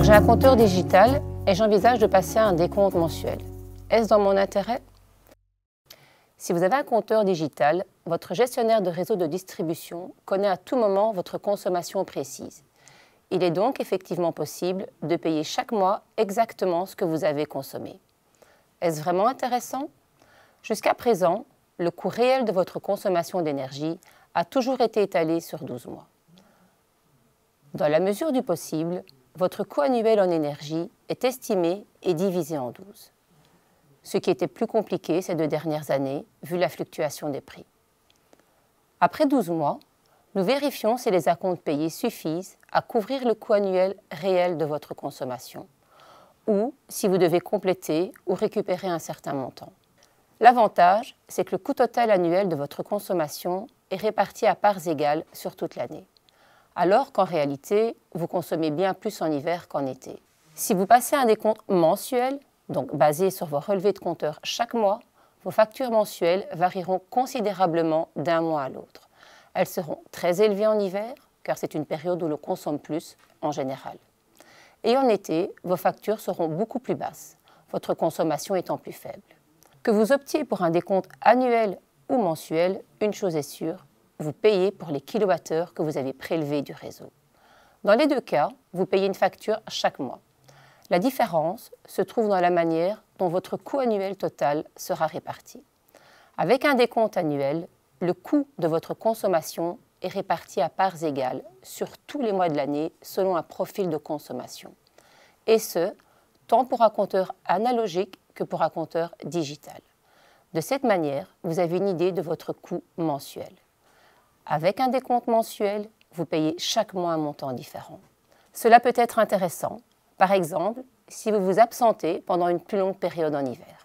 J'ai un compteur digital et j'envisage de passer à un décompte mensuel. Est-ce dans mon intérêt? Si vous avez un compteur digital, votre gestionnaire de réseau de distribution connaît à tout moment votre consommation précise. Il est donc effectivement possible de payer chaque mois exactement ce que vous avez consommé. Est-ce vraiment intéressant? Jusqu'à présent, le coût réel de votre consommation d'énergie a toujours été étalé sur 12 mois. Dans la mesure du possible, votre coût annuel en énergie est estimé et divisé en 12. Ce qui était plus compliqué ces 2 dernières années, vu la fluctuation des prix. Après 12 mois, nous vérifions si les acomptes payés suffisent à couvrir le coût annuel réel de votre consommation, ou si vous devez compléter ou récupérer un certain montant. L'avantage, c'est que le coût total annuel de votre consommation est réparti à parts égales sur toute l'année, alors qu'en réalité, vous consommez bien plus en hiver qu'en été. Si vous passez un décompte mensuel, donc basé sur vos relevés de compteur chaque mois, vos factures mensuelles varieront considérablement d'un mois à l'autre. Elles seront très élevées en hiver, car c'est une période où l'on consomme plus en général. Et en été, vos factures seront beaucoup plus basses, votre consommation étant plus faible. Que vous optiez pour un décompte annuel ou mensuel, une chose est sûre, vous payez pour les kilowattheures que vous avez prélevés du réseau. Dans les 2 cas, vous payez une facture chaque mois. La différence se trouve dans la manière dont votre coût annuel total sera réparti. Avec un décompte annuel, le coût de votre consommation est réparti à parts égales sur tous les mois de l'année selon un profil de consommation. Et ce, tant pour un compteur analogique que pour un compteur digital. De cette manière, vous avez une idée de votre coût mensuel. Avec un décompte mensuel, vous payez chaque mois un montant différent. Cela peut être intéressant, par exemple, si vous vous absentez pendant une plus longue période en hiver.